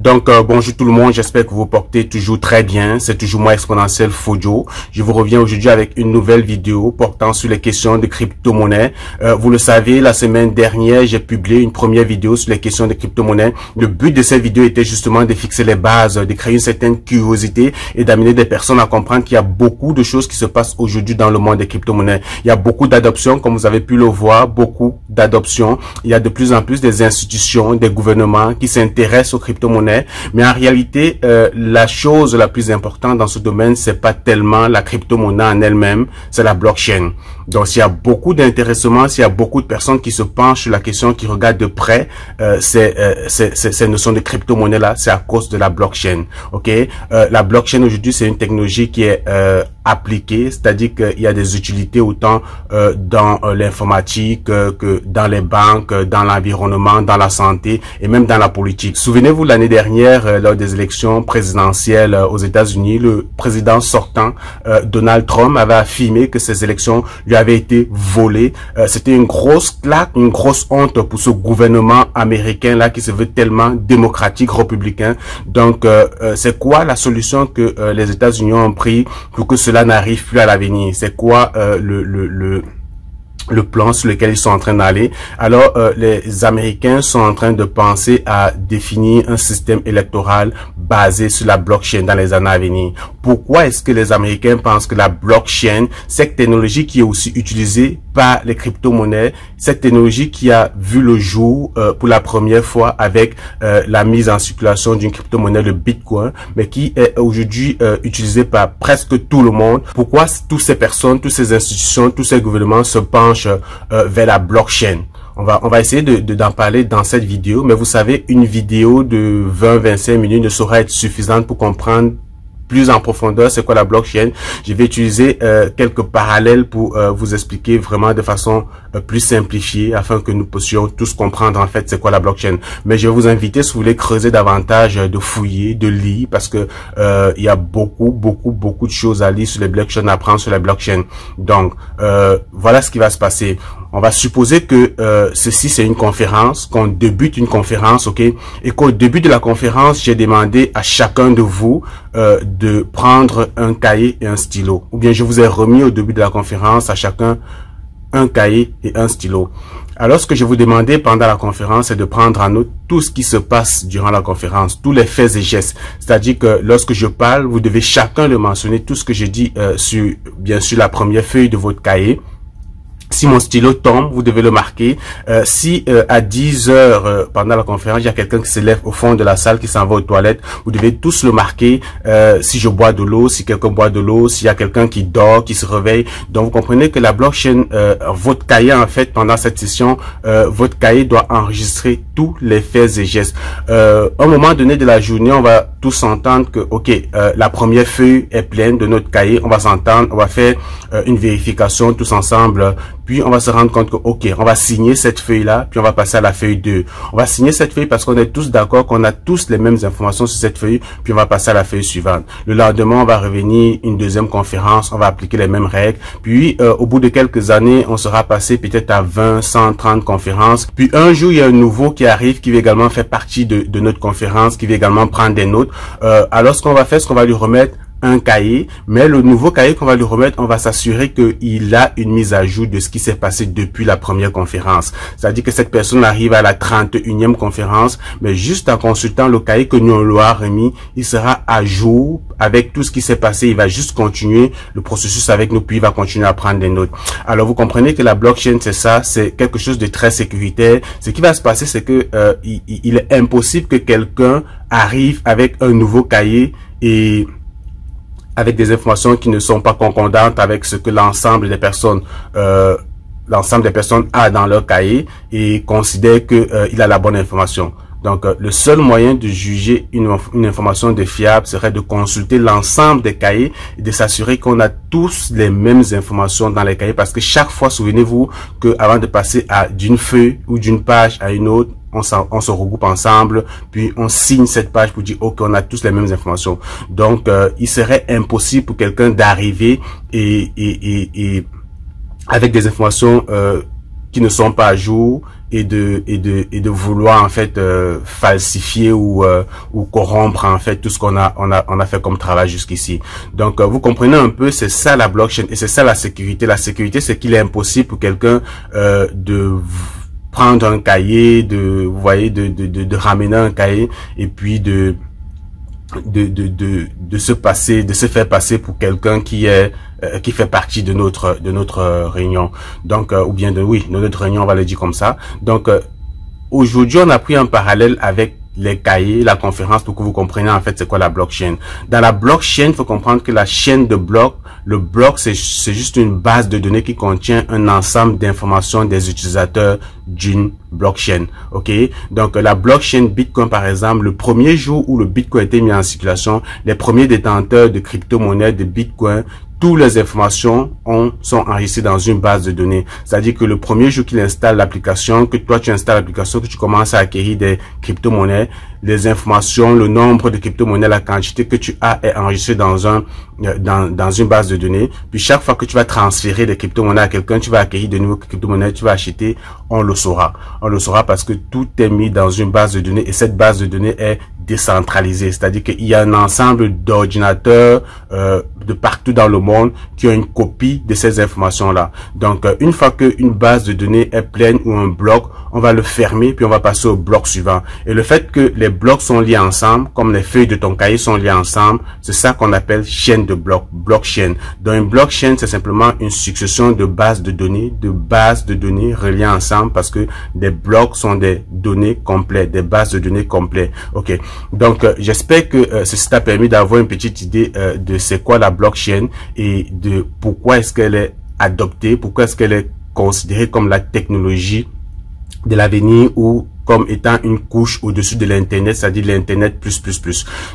Bonjour tout le monde, j'espère que vous portez toujours très bien. C'est toujours moi, Exponentiel Fojo. Je vous reviens aujourd'hui avec une nouvelle vidéo portant sur les questions de crypto-monnaie. Vous le savez, la semaine dernière, j'ai publié une première vidéo sur les questions de crypto-monnaie. Le but de cette vidéo était justement de fixer les bases, de créer une certaine curiosité et d'amener des personnes à comprendre qu'il y a beaucoup de choses qui se passent aujourd'hui dans le monde des crypto-monnaies. Il y a beaucoup d'adoptions, comme vous avez pu le voir, beaucoup d'adoptions. Il y a de plus en plus des institutions, des gouvernements qui s'intéressent aux crypto-monnaies. Mais en réalité, la chose la plus importante dans ce domaine, c'est pas tellement la crypto-monnaie en elle-même, c'est la blockchain. Donc, s'il y a beaucoup d'intéressement, s'il y a beaucoup de personnes qui se penchent sur la question, qui regardent de près ces notions de crypto-monnaie-là, c'est à cause de la blockchain. Ok, la blockchain aujourd'hui, c'est une technologie qui est appliquée, c'est-à-dire qu'il y a des utilités autant dans l'informatique que dans les banques, dans l'environnement, dans la santé et même dans la politique. Souvenez-vous, l'année dernière, lors des élections présidentielles aux États-Unis, le président sortant, Donald Trump, avait affirmé que ces élections lui avaient été volées. C'était une grosse claque, une grosse honte pour ce gouvernement américain-là qui se veut tellement démocratique, républicain. Donc, c'est quoi la solution que les États-Unis ont pris pour que cela n'arrive plus à l'avenir? C'est quoi le plan sur lequel ils sont en train d'aller? Alors, les Américains sont en train de penser à définir un système électoral basé sur la blockchain dans les années à venir. Pourquoi est-ce que les Américains pensent que la blockchain, cette technologie qui est aussi utilisée par les crypto-monnaies, cette technologie qui a vu le jour pour la première fois avec la mise en circulation d'une crypto-monnaie, le Bitcoin, mais qui est aujourd'hui utilisée par presque tout le monde? Pourquoi toutes ces personnes, toutes ces institutions, tous ces gouvernements se penchent vers la blockchain? On va essayer d'en parler dans cette vidéo, mais vous savez, une vidéo de 20-25 minutes ne saura être suffisante pour comprendre plus en profondeur c'est quoi la blockchain. Je vais utiliser quelques parallèles pour vous expliquer vraiment de façon plus simplifiée afin que nous puissions tous comprendre en fait c'est quoi la blockchain. Mais je vais vous inviter, si vous voulez creuser davantage, de fouiller, de lire, parce que il y a beaucoup de choses à lire sur les blockchains, à apprendre sur la blockchain. Donc voilà ce qui va se passer. On va supposer que ceci c'est une conférence, qu'on débute une conférence, ok, et qu'au début de la conférence, j'ai demandé à chacun de vous de prendre un cahier et un stylo. Ou bien je vous ai remis au début de la conférence à chacun un cahier et un stylo. Alors ce que je vous demandais pendant la conférence, c'est de prendre en note tout ce qui se passe durant la conférence, tous les faits et gestes. C'est-à-dire que lorsque je parle, vous devez chacun le mentionner, tout ce que je dis sur, bien sûr, la première feuille de votre cahier. Si mon stylo tombe, vous devez le marquer. Si à 10 heures pendant la conférence, il y a quelqu'un qui se lève au fond de la salle, qui s'en va aux toilettes, vous devez tous le marquer. Si je bois de l'eau, si quelqu'un boit de l'eau, s'il y a quelqu'un qui dort, qui se réveille. Donc vous comprenez que la blockchain, votre cahier en fait, pendant cette session, votre cahier doit enregistrer tous les faits et gestes. À un moment donné de la journée, on va tous s'entendre que ok, la première feuille est pleine de notre cahier, on va s'entendre, on va faire une vérification tous ensemble. Puis on va se rendre compte que ok, on va signer cette feuille-là, puis on va passer à la feuille 2. On va signer cette feuille parce qu'on est tous d'accord, qu'on a tous les mêmes informations sur cette feuille, puis on va passer à la feuille suivante. Le lendemain, on va revenir une deuxième conférence, on va appliquer les mêmes règles. Puis au bout de quelques années, on sera passé peut-être à 20, 130 conférences. Puis un jour, il y a un nouveau qui arrive, qui va également faire partie de notre conférence, qui va également prendre des notes. Alors ce qu'on va faire, c'est qu'on va lui remettre un cahier, mais le nouveau cahier qu'on va lui remettre, on va s'assurer qu'il a une mise à jour de ce qui s'est passé depuis la première conférence. C'est-à-dire que cette personne arrive à la 31e conférence, mais juste en consultant le cahier que nous on lui a remis, il sera à jour avec tout ce qui s'est passé. Il va juste continuer le processus avec nous, puis il va continuer à prendre des notes. Alors vous comprenez que la blockchain, c'est ça, c'est quelque chose de très sécuritaire. Ce qui va se passer, c'est que il est impossible que quelqu'un arrive avec un nouveau cahier et avec des informations qui ne sont pas concordantes avec ce que l'ensemble des personnes a dans leur cahier et considère que il a la bonne information. Donc, le seul moyen de juger une information de fiable serait de consulter l'ensemble des cahiers et de s'assurer qu'on a tous les mêmes informations dans les cahiers, parce que chaque fois, souvenez-vous que avant de passer d'une feuille ou d'une page à une autre, on se regroupe ensemble, puis on signe cette page pour dire ok, on a tous les mêmes informations. Donc il serait impossible pour quelqu'un d'arriver et avec des informations qui ne sont pas à jour et de vouloir en fait falsifier ou corrompre en fait tout ce qu'on a fait comme travail jusqu'ici. Donc vous comprenez un peu, c'est ça la blockchain et c'est ça la sécurité. La sécurité, c'est qu'il est impossible pour quelqu'un de prendre un cahier, vous voyez, de ramener un cahier et puis de se faire passer pour quelqu'un qui fait partie de notre réunion. Donc ou bien de notre réunion, on va le dire comme ça. Donc aujourd'hui, on a pris un parallèle avec les cahiers, la conférence, pour que vous compreniez en fait c'est quoi la blockchain. Dans la blockchain, il faut comprendre que la chaîne de blocs, le bloc c'est juste une base de données qui contient un ensemble d'informations des utilisateurs d'une blockchain. Ok, donc la blockchain Bitcoin par exemple, le premier jour où le Bitcoin a été mis en circulation, les premiers détenteurs de crypto-monnaies de Bitcoin, toutes les informations sont enregistrées dans une base de données. C'est-à-dire que le premier jour qu'il installe l'application, que toi tu installes l'application, que tu commences à acquérir des crypto-monnaies, les informations, le nombre de crypto-monnaies, la quantité que tu as est enregistrée dans une base de données. Puis chaque fois que tu vas transférer des crypto-monnaies à quelqu'un, tu vas acquérir de nouveaux crypto-monnaies, tu vas acheter, on le saura. On le saura parce que tout est mis dans une base de données et cette base de données est décentralisée. C'est-à-dire qu'il y a un ensemble d'ordinateurs de partout dans le monde qui ont une copie de ces informations-là. Donc, une fois qu'une base de données est pleine ou un bloc, on va le fermer puis on va passer au bloc suivant. Et le fait que les blocs sont liés ensemble, comme les feuilles de ton cahier sont liées ensemble, c'est ça qu'on appelle chaîne de blocs, blockchain. Donc, une blockchain, c'est simplement une succession de bases de données reliées ensemble parce que des blocs sont des données complètes, des bases de données complètes. Ok. Donc, j'espère que ceci t'a permis d'avoir une petite idée de c'est quoi la blockchain et de pourquoi est-ce qu'elle est adoptée, pourquoi est-ce qu'elle est considérée comme la technologie de l'avenir ou comme étant une couche au-dessus de l'Internet, c'est-à-dire l'Internet plus.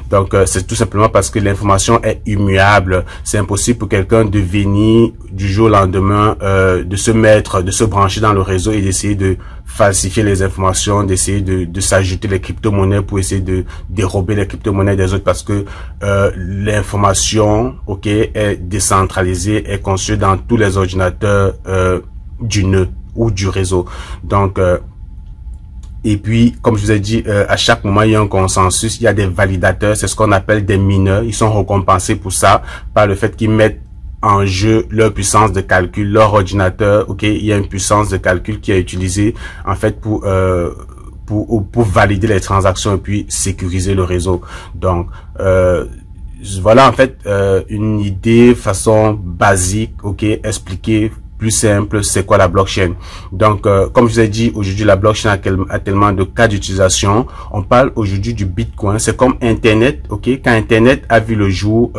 Donc, c'est tout simplement parce que l'information est immuable. C'est impossible pour quelqu'un de venir du jour au lendemain, de se brancher dans le réseau et d'essayer de falsifier les informations, d'essayer de s'ajouter les crypto-monnaies pour essayer de dérober les crypto-monnaies des autres parce que l'information, ok, est décentralisée, est conçue dans tous les ordinateurs du nœud ou du réseau. Donc, et puis, comme je vous ai dit, à chaque moment, il y a un consensus, il y a des validateurs, c'est ce qu'on appelle des mineurs. Ils sont récompensés pour ça, par le fait qu'ils mettent en jeu leur puissance de calcul, leur ordinateur. Ok, il y a une puissance de calcul qui est utilisée, en fait, pour valider les transactions et puis sécuriser le réseau. Donc, voilà, en fait, une idée, façon basique, ok, expliquée, plus simple, c'est quoi la blockchain. Donc, comme je vous ai dit, aujourd'hui, la blockchain a tellement de cas d'utilisation. On parle aujourd'hui du Bitcoin. C'est comme Internet, ok. Quand Internet a vu le jour,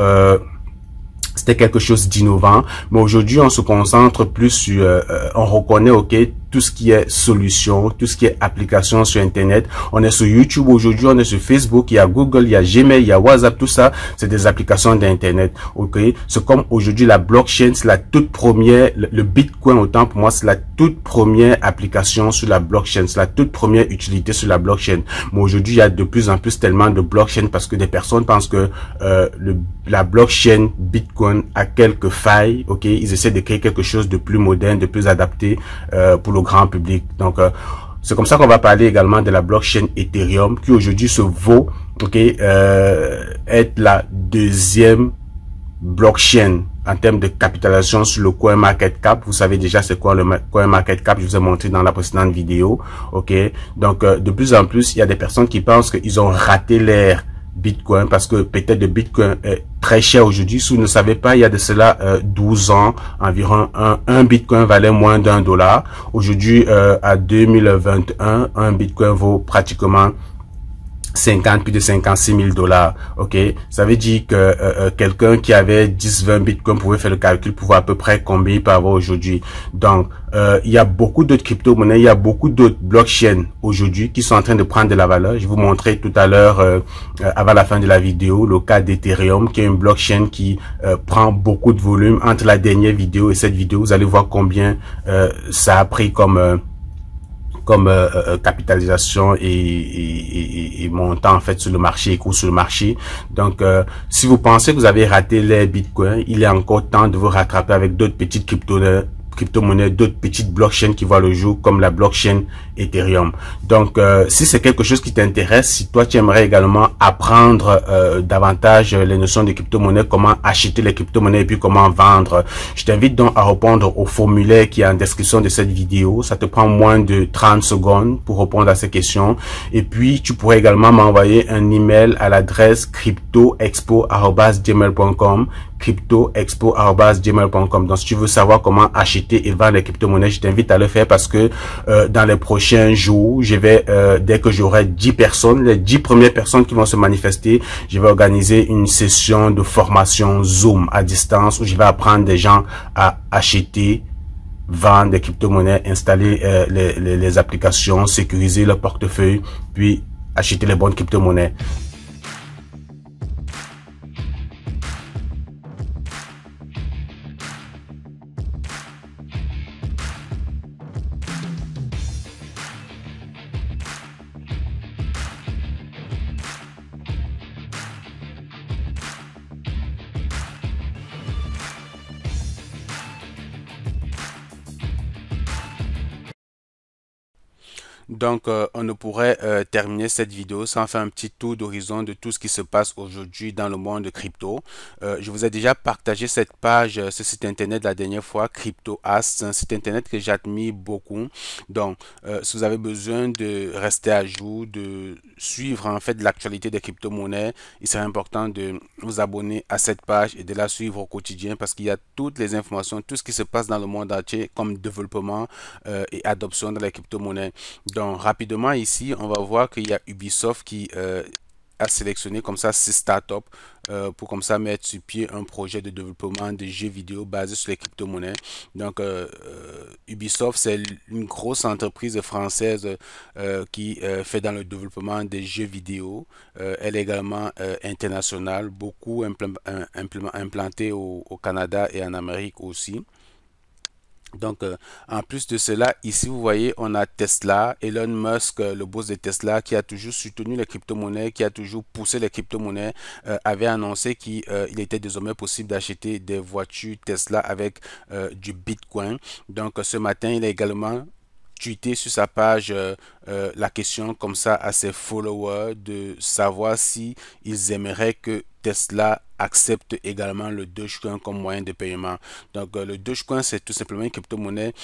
c'était quelque chose d'innovant. Mais aujourd'hui, on se concentre plus sur, on reconnaît, ok, tout ce qui est solution, tout ce qui est application sur Internet. On est sur YouTube aujourd'hui, on est sur Facebook, il y a Google, il y a Gmail, il y a WhatsApp, tout ça, c'est des applications d'Internet. Ok, c'est comme aujourd'hui la blockchain, c'est la toute première, le Bitcoin autant pour moi, c'est la toute première application sur la blockchain, c'est la toute première utilité sur la blockchain. Mais aujourd'hui, il y a de plus en plus tellement de blockchain parce que des personnes pensent que la blockchain Bitcoin a quelques failles. Ok, ils essaient de créer quelque chose de plus moderne, de plus adapté pour le grand public. Donc, c'est comme ça qu'on va parler également de la blockchain Ethereum qui aujourd'hui se vaut, ok, être la deuxième blockchain en termes de capitalisation sur le CoinMarketCap. Vous savez déjà c'est quoi le CoinMarketCap, je vous ai montré dans la précédente vidéo. Ok, donc de plus en plus, il y a des personnes qui pensent qu'ils ont raté l'ère Bitcoin parce que peut-être le Bitcoin est très cher aujourd'hui. Si vous ne savez pas, il y a de cela 12 ans, environ un Bitcoin valait moins d'$1. Aujourd'hui, à 2021, un Bitcoin vaut pratiquement plus de 56 000 $. Ok, ça veut dire que quelqu'un qui avait 10-20 bitcoins pouvait faire le calcul pour voir à peu près combien il peut avoir aujourd'hui. Donc il y a beaucoup d'autres crypto-monnaies, il y a beaucoup d'autres blockchains aujourd'hui qui sont en train de prendre de la valeur. Je vous montrais tout à l'heure avant la fin de la vidéo le cas d'Ethereum qui est une blockchain qui prend beaucoup de volume. Entre la dernière vidéo et cette vidéo, vous allez voir combien ça a pris comme capitalisation et montant en fait sur le marché et cours sur le marché. Donc si vous pensez que vous avez raté les bitcoins, il est encore temps de vous rattraper avec d'autres petites crypto-monnaies, d'autres petites blockchains qui voient le jour comme la blockchain Ethereum. Donc, si c'est quelque chose qui t'intéresse, si toi tu aimerais également apprendre davantage les notions de crypto-monnaies, comment acheter les crypto-monnaies et puis comment vendre, je t'invite donc à répondre au formulaire qui est en description de cette vidéo. Ça te prend moins de 30 secondes pour répondre à ces questions. Et puis, tu pourrais également m'envoyer un email à l'adresse cryptoexpo@gmail.com, cryptoexpo@gmail.com. Donc, si tu veux savoir comment acheter et vendre les crypto-monnaies, je t'invite à le faire parce que dans les prochains jours, je vais, dès que j'aurai 10 personnes, les 10 premières personnes qui vont se manifester, je vais organiser une session de formation Zoom à distance où je vais apprendre des gens à acheter, vendre des crypto-monnaies, installer les applications, sécuriser leur portefeuille, puis acheter les bonnes crypto-monnaies. Donc, on ne pourrait terminer cette vidéo sans faire un petit tour d'horizon de tout ce qui se passe aujourd'hui dans le monde de crypto. Je vous ai déjà partagé cette page, ce site internet la dernière fois, CryptoAss. C'est un site internet que j'admire beaucoup. Donc, si vous avez besoin de rester à jour, de suivre en fait l'actualité des crypto-monnaies, il serait important de vous abonner à cette page et de la suivre au quotidien parce qu'il y a toutes les informations, tout ce qui se passe dans le monde entier comme développement et adoption de la crypto-monnaie. Donc, rapidement ici, on va voir qu'il y a Ubisoft qui a sélectionné comme ça 6 startups pour comme ça mettre sur pied un projet de développement de jeux vidéo basé sur les crypto-monnaies. Donc, Ubisoft, c'est une grosse entreprise française qui fait dans le développement des jeux vidéo. Elle est également internationale, beaucoup implantée au Canada et en Amérique aussi. Donc, en plus de cela, ici, vous voyez, on a Tesla, Elon Musk, le boss de Tesla, qui a toujours soutenu les crypto-monnaies, qui a toujours poussé les crypto-monnaies, avait annoncé qu'il était désormais possible d'acheter des voitures Tesla avec du Bitcoin. Donc, ce matin, il a également tweeté sur sa page la question comme ça à ses followers de savoir si ils aimeraient que Tesla accepte également le Dogecoin comme moyen de paiement. Donc le Dogecoin, c'est tout simplement une crypto-monnaie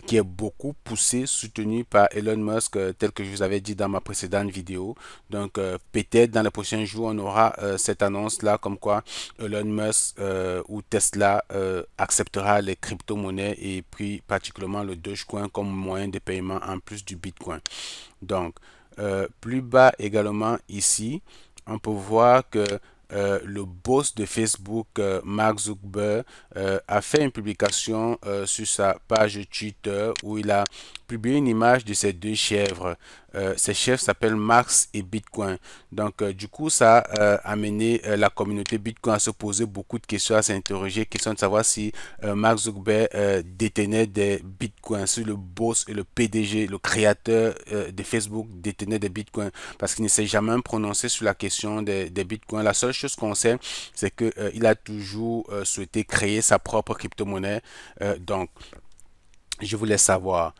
qui est beaucoup poussée, soutenue par Elon Musk, tel que je vous avais dit dans ma précédente vidéo. Donc peut-être dans les prochains jours, on aura cette annonce-là comme quoi Elon Musk ou Tesla acceptera les crypto-monnaies et puis particulièrement le Dogecoin comme moyen de paiement en plus du Bitcoin. Donc plus bas également ici, on peut voir que le boss de Facebook, Mark Zuckerberg, a fait une publication sur sa page Twitter où il a publié une image de ces deux chèvres. Ces chèvres s'appellent Max et Bitcoin. Donc, du coup, ça a amené la communauté Bitcoin à se poser beaucoup de questions, à s'interroger, question de savoir si Mark Zuckerberg détenait des Bitcoins, si le boss et le PDG, le créateur de Facebook détenait des Bitcoins, parce qu'il ne s'est jamais prononcé sur la question des Bitcoins. La seule chose qu'on sait, c'est qu'il a toujours souhaité créer sa propre crypto-monnaie. Donc, je voulais savoir.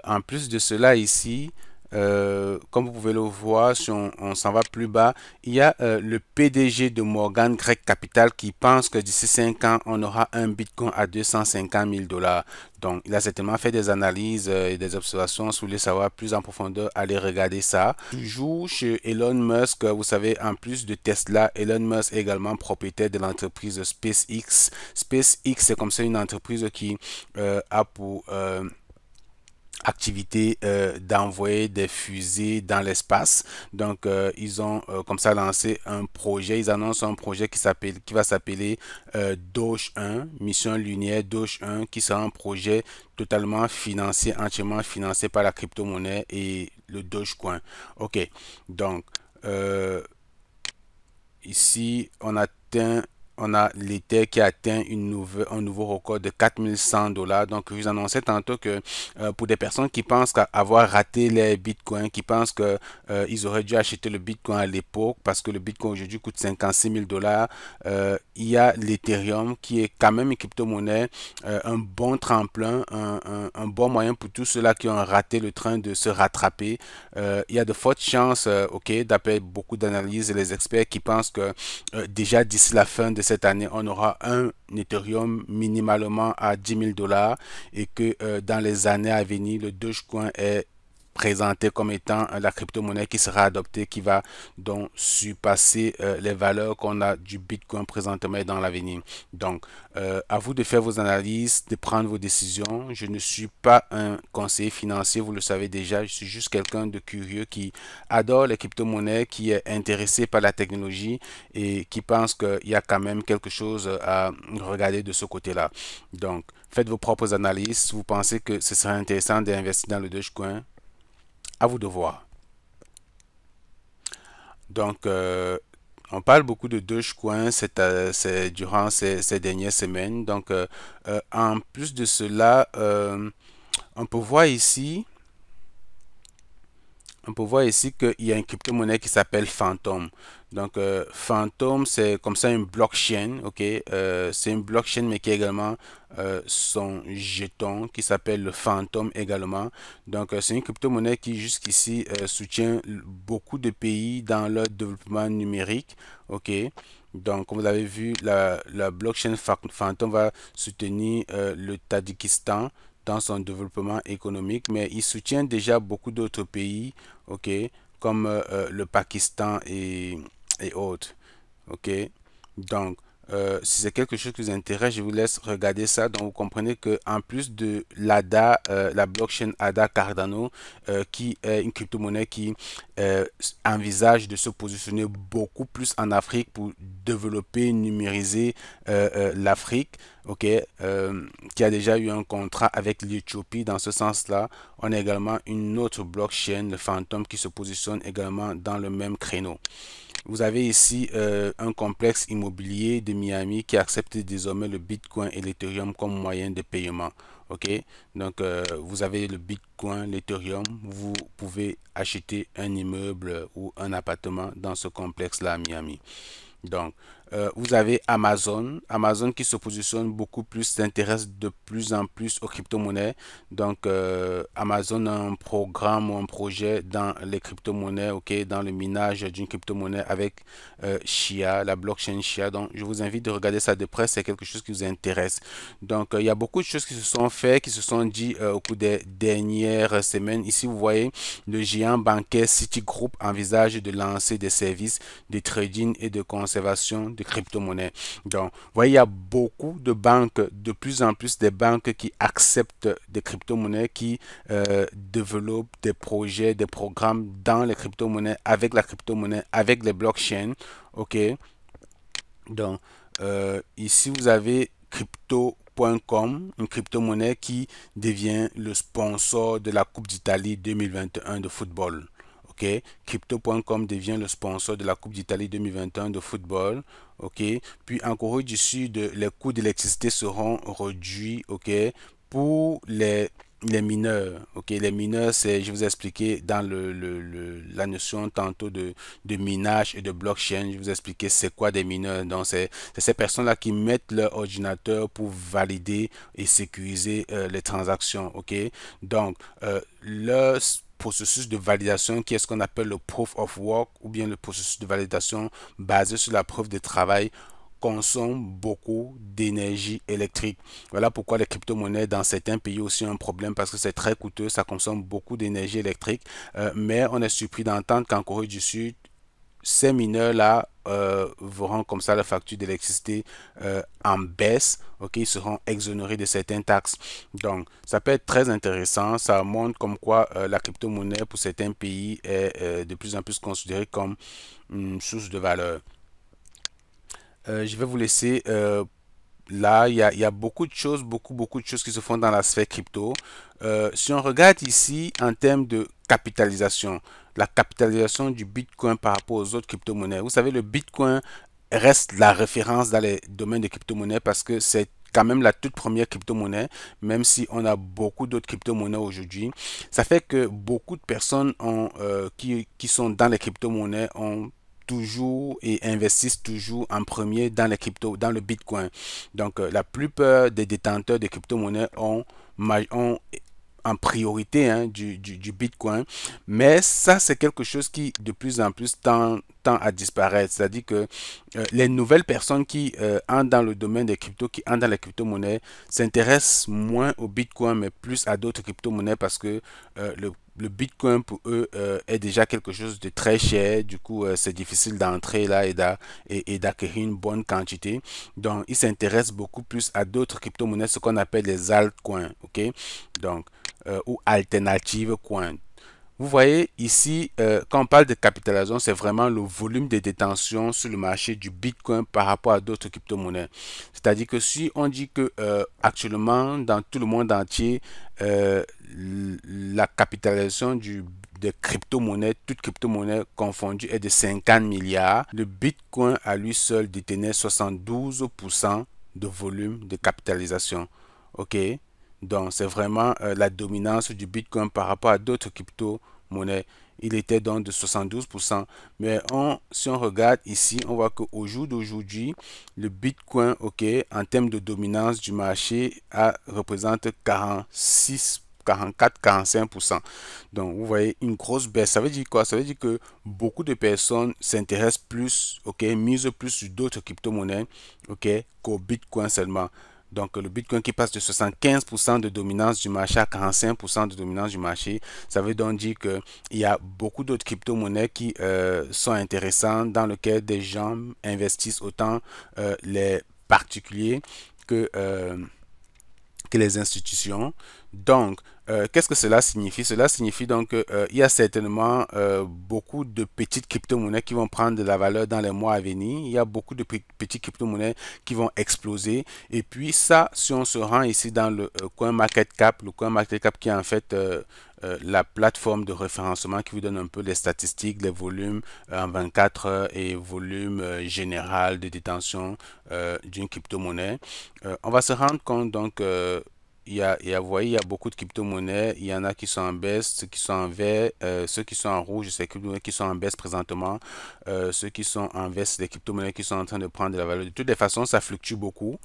En plus de cela ici, comme vous pouvez le voir, si on s'en va plus bas, il y a le PDG de Morgan Greek Capital qui pense que d'ici 5 ans, on aura un Bitcoin à 250 000 $. Donc, il a certainement fait des analyses et des observations. Si vous voulez savoir plus en profondeur, allez regarder ça. Toujours chez Elon Musk, vous savez, en plus de Tesla, Elon Musk est également propriétaire de l'entreprise SpaceX. SpaceX, c'est comme ça une entreprise qui a pour activité d'envoyer des fusées dans l'espace. Donc ils ont comme ça lancé un projet, ils annoncent un projet qui va s'appeler Doge 1, mission lunaire Doge 1, qui sera un projet totalement financé, entièrement financé par la crypto-monnaie et le Dogecoin. Ok, donc ici on atteint on a l'Ether qui a atteint un nouveau record de 4100 $. Donc, je vous annonçais tantôt que pour des personnes qui pensent avoir raté les bitcoins, qui pensent que ils auraient dû acheter le bitcoin à l'époque parce que le bitcoin aujourd'hui coûte 56 000 $, il y a l'Ethereum qui est quand même une crypto-monnaie, un bon tremplin, un bon moyen pour tous ceux-là qui ont raté le train de se rattraper. Il y a de fortes chances, ok, d'après beaucoup d'analyses et les experts qui pensent que déjà d'ici la fin de cette année, on aura un Ethereum minimalement à 10 000 $ et que dans les années à venir, le Dogecoin est présenté comme étant la crypto-monnaie qui sera adoptée, qui va donc surpasser les valeurs qu'on a du Bitcoin présentement et dans l'avenir. Donc, à vous de faire vos analyses, de prendre vos décisions. Je ne suis pas un conseiller financier, vous le savez déjà. Je suis juste quelqu'un de curieux qui adore les crypto-monnaies, qui est intéressé par la technologie et qui pense qu'il y a quand même quelque chose à regarder de ce côté-là. Donc, faites vos propres analyses. Si vous pensez que ce serait intéressant d'investir dans le Dogecoin, à vous de voir. Donc, on parle beaucoup de Dogecoin durant ces dernières semaines. Donc, en plus de cela, on peut voir ici, qu'il y a une crypto-monnaie qui s'appelle Phantom. Donc, Phantom, c'est comme ça une blockchain, ok? C'est une blockchain, mais qui a également son jeton qui s'appelle le Phantom également. Donc, c'est une crypto-monnaie qui jusqu'ici soutient beaucoup de pays dans leur développement numérique, ok? Donc, comme vous avez vu, la blockchain Phantom va soutenir le Tadjikistan dans son développement économique, mais il soutient déjà beaucoup d'autres pays, ok, comme le Pakistan et autres, ok. Donc, si c'est quelque chose qui vous intéresse, je vous laisse regarder ça. Donc, vous comprenez que en plus de l'ADA, la blockchain ADA Cardano, qui est une crypto-monnaie qui envisage de se positionner beaucoup plus en Afrique pour développer, numériser l'Afrique, ok, qui a déjà eu un contrat avec l'Éthiopie dans ce sens-là. On a également une autre blockchain, le Phantom, qui se positionne également dans le même créneau. Vous avez ici un complexe immobilier de Miami qui accepte désormais le Bitcoin et l'Ethereum comme moyen de paiement. Ok, donc vous avez le Bitcoin, l'Ethereum, vous pouvez acheter un immeuble ou un appartement dans ce complexe-là à Miami. Donc, vous avez Amazon. Amazon qui se positionne beaucoup plus, s'intéresse de plus en plus aux crypto-monnaies. Donc, Amazon a un programme ou un projet dans les crypto-monnaies, ok, dans le minage d'une crypto-monnaie avec Chia, la blockchain Chia. Donc, je vous invite de regarder ça de près, c'est quelque chose qui vous intéresse. Donc, il y a beaucoup de choses qui se sont faites, qui se sont dit au cours des dernières semaines. Ici, vous voyez, le géant bancaire Citigroup envisage de lancer des services de trading et de conservation de crypto-monnaies. Donc, vous voyez, il y a beaucoup de banques, de plus en plus des banques qui acceptent des crypto-monnaies, qui développent des projets, des programmes dans les crypto-monnaies, avec la crypto-monnaie, avec les blockchains. OK? Donc, ici, vous avez crypto.com, une crypto-monnaie qui devient le sponsor de la Coupe d'Italie 2021 de football. Ok, Crypto.com devient le sponsor de la Coupe d'Italie 2021 de football. Ok, puis en Corée du Sud, les coûts d'électricité seront réduits. Ok, pour les mineurs. Ok, les mineurs, c'est, je vous ai expliqué dans la notion tantôt de minage et de blockchain. Je vous ai expliqué c'est quoi des mineurs. Donc, c'est ces personnes-là qui mettent leur ordinateur pour valider et sécuriser les transactions. Ok, donc, leur processus de validation qui est ce qu'on appelle le proof of work ou bien le processus de validation basé sur la preuve de travail consomme beaucoup d'énergie électrique. Voilà pourquoi les crypto-monnaies dans certains pays aussi ont un problème parce que c'est très coûteux, ça consomme beaucoup d'énergie électrique. Mais on est surpris d'entendre qu'en Corée du Sud, ces mineurs-là verront comme ça la facture d'électricité en baisse. Ok, ils seront exonérés de certaines taxes. Donc, ça peut être très intéressant. Ça montre comme quoi la crypto-monnaie pour certains pays est de plus en plus considérée comme une source de valeur. Je vais vous laisser là. Il y a beaucoup de choses, beaucoup de choses qui se font dans la sphère crypto. Si on regarde ici en termes de capitalisation, la capitalisation du Bitcoin par rapport aux autres crypto-monnaies. Vous savez, le Bitcoin reste la référence dans les domaines de crypto-monnaie parce que c'est quand même la toute première crypto-monnaie, même si on a beaucoup d'autres crypto-monnaies aujourd'hui. Ça fait que beaucoup de personnes qui sont dans les crypto-monnaies ont toujours et investissent toujours en premier dans les cryptos, dans le Bitcoin. Donc, la plupart des détenteurs de crypto-monnaies ont en priorité hein, du Bitcoin. Mais ça, c'est quelque chose qui de plus en plus tend à disparaître. C'est-à-dire que les nouvelles personnes qui entrent dans le domaine des cryptos, qui entrent dans les crypto-monnaies, s'intéressent moins au Bitcoin, mais plus à d'autres crypto-monnaies parce que le Bitcoin pour eux est déjà quelque chose de très cher. Du coup, c'est difficile d'entrer là et d'acquérir une bonne quantité. Donc, ils s'intéressent beaucoup plus à d'autres crypto-monnaies, ce qu'on appelle les altcoins. OK? Donc, ou alternative coin. Vous voyez ici, quand on parle de capitalisation, c'est vraiment le volume de détention sur le marché du Bitcoin par rapport à d'autres crypto-monnaies. C'est-à-dire que si on dit que actuellement, dans tout le monde entier, la capitalisation des crypto-monnaies, toutes crypto-monnaies confondues, est de 50 milliards, le Bitcoin à lui seul détenait 72% de volume de capitalisation. OK? Donc, c'est vraiment la dominance du Bitcoin par rapport à d'autres crypto-monnaies. Il était donc de 72%. Mais si on regarde ici, on voit qu'au jour d'aujourd'hui, le Bitcoin, OK, en termes de dominance du marché, représente 46, 44, 45%. Donc, vous voyez une grosse baisse. Ça veut dire quoi? Ça veut dire que beaucoup de personnes s'intéressent plus, OK, misent plus sur d'autres crypto-monnaies, OK, qu'au Bitcoin seulement. Donc, le Bitcoin qui passe de 75% de dominance du marché à 45% de dominance du marché, ça veut donc dire qu'il y a beaucoup d'autres crypto-monnaies qui sont intéressantes, dans lesquelles des gens investissent, autant les particuliers que les institutions. Donc, qu'est-ce que cela signifie? Cela signifie donc qu'il y a certainement beaucoup de petites crypto-monnaies qui vont prendre de la valeur dans les mois à venir. Il y a beaucoup de petites crypto-monnaies qui vont exploser. Et puis ça, si on se rend ici dans le CoinMarketCap, le CoinMarketCap qui est en fait la plateforme de référencement qui vous donne un peu les statistiques, les volumes en 24 heures et volume général de détention d'une crypto-monnaie. On va se rendre compte donc vous voyez, il y a beaucoup de crypto-monnaies. Il y en a qui sont en baisse, ceux qui sont en vert, ceux qui sont en rouge, c'est les crypto-monnaies qui sont en baisse présentement. Ceux qui sont en vert, c'est les crypto-monnaies qui sont en train de prendre de la valeur. De toutes les façons, ça fluctue beaucoup.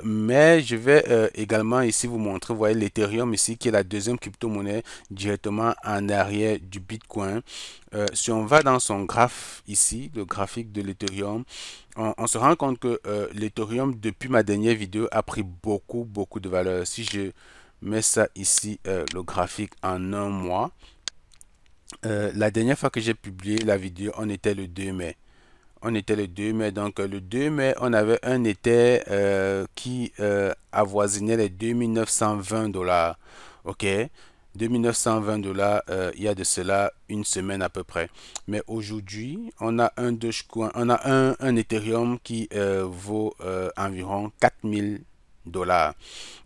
Mais je vais également ici vous montrer, vous voyez l'Ethereum ici, qui est la deuxième crypto-monnaie directement en arrière du Bitcoin. Si on va dans son graphe ici, le graphique de l'Ethereum, on se rend compte que l'Ethereum, depuis ma dernière vidéo, a pris beaucoup de valeur. Si je mets ça ici, le graphique en un mois, la dernière fois que j'ai publié la vidéo, on était le 2 mai. On était le 2 mai, donc le 2 mai, on avait un Ether qui avoisinait les 2920 $. OK? 2920 $, il y a de cela une semaine à peu près. Mais aujourd'hui, on a un Dogecoin, on a un Ethereum qui vaut environ 4000 $.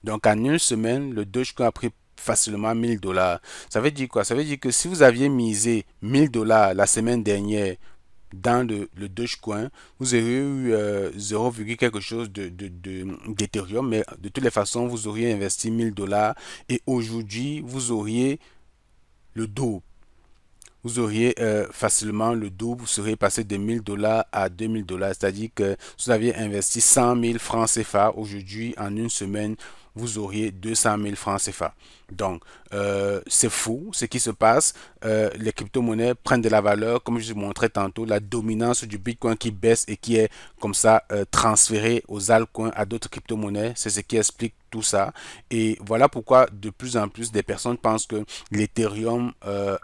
Donc en une semaine, le Dogecoin a pris facilement 1000 $. Ça veut dire quoi? Ça veut dire que si vous aviez misé 1000 $ la semaine dernière dans le Dogecoin, vous auriez eu 0, quelque chose d'Ethereum, mais de toutes les façons, vous auriez investi 1000 $ et aujourd'hui, vous auriez le double. Vous auriez facilement le double, vous seriez passé de 1000 $ à 2000 $. C'est-à-dire que si vous aviez investi 100 000 francs CFA, aujourd'hui, en une semaine, vous auriez 200 000 francs CFA. Donc, c'est fou ce qui se passe. Les crypto-monnaies prennent de la valeur, comme je vous montrais tantôt, la dominance du Bitcoin qui baisse et qui est comme ça transférée aux altcoins, à d'autres crypto-monnaies. C'est ce qui explique tout ça. Et voilà pourquoi de plus en plus des personnes pensent que l'Ethereum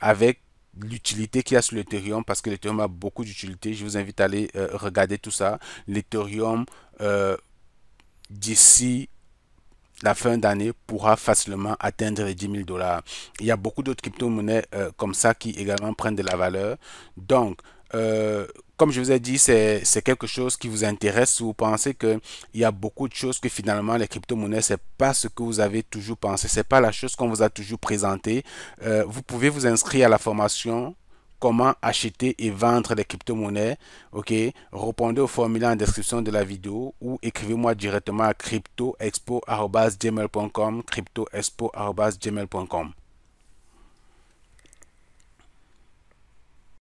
avec l'utilité qu'il y a sur l'Ethereum, parce que l'Ethereum a beaucoup d'utilité. Je vous invite à aller regarder tout ça. L'Ethereum, d'ici la fin d'année, pourra facilement atteindre les 10 000 $. Il y a beaucoup d'autres crypto-monnaies comme ça qui également prennent de la valeur. Donc, comme je vous ai dit, c'est quelque chose qui vous intéresse. Si vous pensez qu'il y a beaucoup de choses que finalement les crypto-monnaies, c'est pas ce que vous avez toujours pensé, c'est pas la chose qu'on vous a toujours présentée. Vous pouvez vous inscrire à la formation comment acheter et vendre les crypto-monnaies. Ok, répondez au formulaire en description de la vidéo ou écrivez-moi directement à cryptoexpo@gmail.com, cryptoexpo@gmail.com.